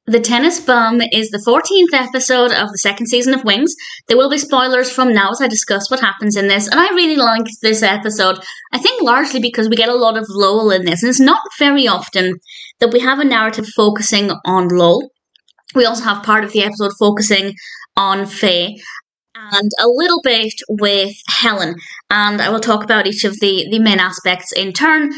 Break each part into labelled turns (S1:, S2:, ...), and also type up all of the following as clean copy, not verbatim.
S1: The Tennis Bum is the 14th episode of the second season of Wings. There will be spoilers from now as I discuss what happens in this, and I really liked this episode. I think largely because we get a lot of Lowell in this, and it's not very often that we have a narrative focusing on Lowell. We also have part of the episode focusing on Faye, and a little bit with Helen, and I will talk about each of the main aspects in turn.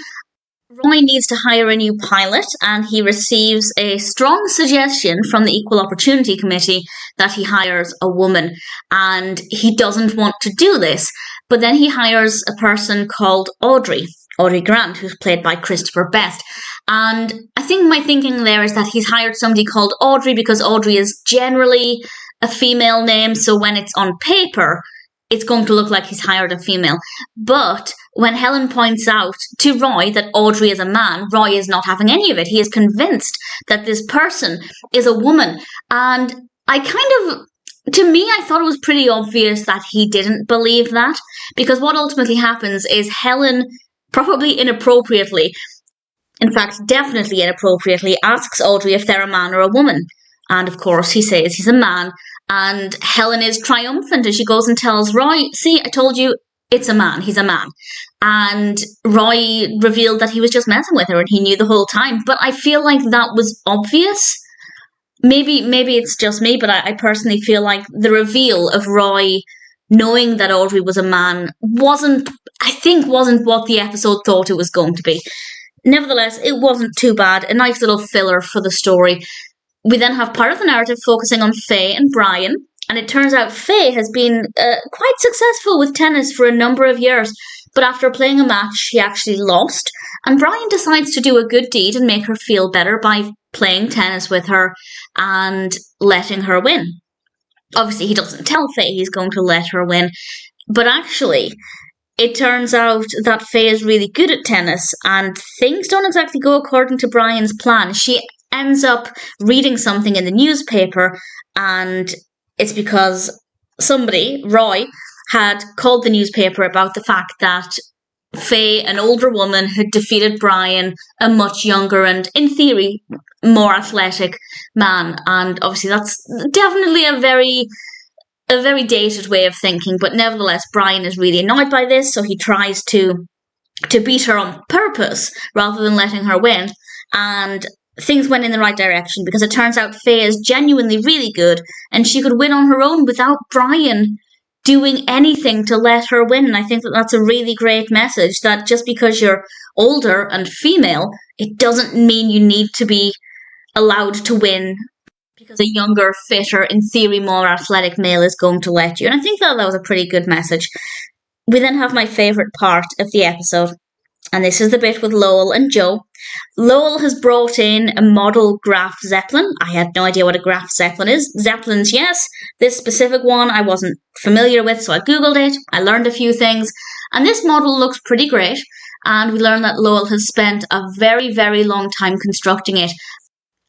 S1: Roy needs to hire a new pilot, and he receives a strong suggestion from the Equal Opportunity Committee that he hires a woman, and he doesn't want to do this. But then he hires a person called Audrey Grant, who's played by Christopher Best. And I think my thinking there is that he's hired somebody called Audrey because Audrey is generally a female name, so when it's on paper, it's going to look like he's hired a female. But when Helen points out to Roy that Audrey is a man, Roy is not having any of it. He is convinced that this person is a woman. And to me, I thought it was pretty obvious that he didn't believe that. Because what ultimately happens is Helen, probably inappropriately, in fact, definitely inappropriately, asks Audrey if they're a man or a woman. And of course, he says he's a man. And Helen is triumphant as she goes and tells Roy, see, I told you, it's a man. He's a man. And Roy revealed that he was just messing with her and he knew the whole time. But I feel like that was obvious. Maybe it's just me, but I personally feel like the reveal of Roy knowing that Audrey was a man wasn't what the episode thought it was going to be. Nevertheless, it wasn't too bad. A nice little filler for the story. We then have part of the narrative focusing on Faye and Brian, and it turns out Faye has been quite successful with tennis for a number of years, but after playing a match, she actually lost, and Brian decides to do a good deed and make her feel better by playing tennis with her and letting her win. Obviously, he doesn't tell Faye he's going to let her win, but actually, it turns out that Faye is really good at tennis, and things don't exactly go according to Brian's plan. She ends up reading something in the newspaper, and it's because somebody, Roy, had called the newspaper about the fact that Faye, an older woman, had defeated Brian, a much younger and, in theory, more athletic man. And obviously that's definitely a very dated way of thinking, but nevertheless, Brian is really annoyed by this, so he tries to beat her on purpose rather than letting her win. And things went in the right direction because it turns out Faye is genuinely really good and she could win on her own without Brian doing anything to let her win. And I think that that's a really great message, that just because you're older and female, it doesn't mean you need to be allowed to win because a younger, fitter, in theory more athletic male is going to let you. And I think that was a pretty good message. We then have my favourite part of the episode, and this is the bit with Lowell and Joe. Lowell has brought in a model Graf Zeppelin. I had no idea what a Graf Zeppelin is. Zeppelins, yes. This specific one I wasn't familiar with, so I googled it. I learned a few things. And this model looks pretty great. And we learn that Lowell has spent a very, very long time constructing it.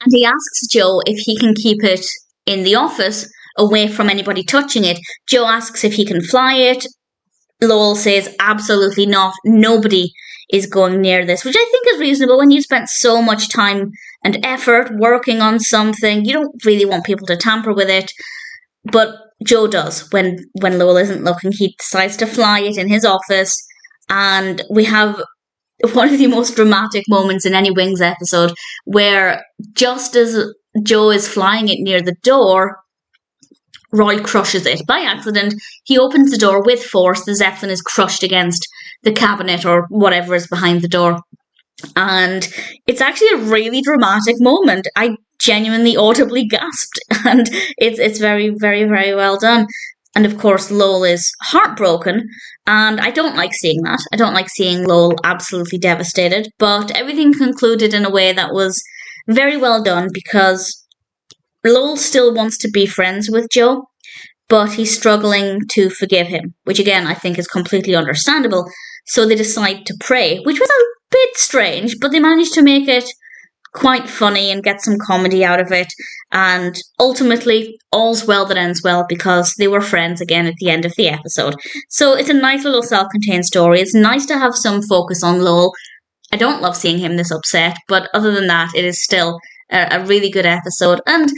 S1: And he asks Joe if he can keep it in the office, away from anybody touching it. Joe asks if he can fly it. Lowell says absolutely not. Nobody is going near this, which I think is reasonable. When you spent so much time and effort working on something, you don't really want people to tamper with it. But Joe does. When Lowell isn't looking, he decides to fly it in his office, and we have one of the most dramatic moments in any Wings episode, where just as Joe is flying it near the door, Roy crushes it by accident. He opens the door with force. The Zeppelin is crushed against the cabinet or whatever is behind the door. And it's actually a really dramatic moment. I genuinely audibly gasped. And it's very, very, very well done. And of course, Lowell is heartbroken. And I don't like seeing that. I don't like seeing Lowell absolutely devastated. But everything concluded in a way that was very well done, because Lowell still wants to be friends with Joe, but he's struggling to forgive him, which again I think is completely understandable. So they decide to pray, which was a bit strange, but they managed to make it quite funny and get some comedy out of it. And ultimately, all's well that ends well, because they were friends again at the end of the episode. So it's a nice little self-contained story. It's nice to have some focus on Lowell. I don't love seeing him this upset, but other than that, it is still a really good episode, and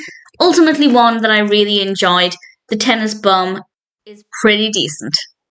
S1: ultimately one that I really enjoyed. The tennis bum is pretty decent.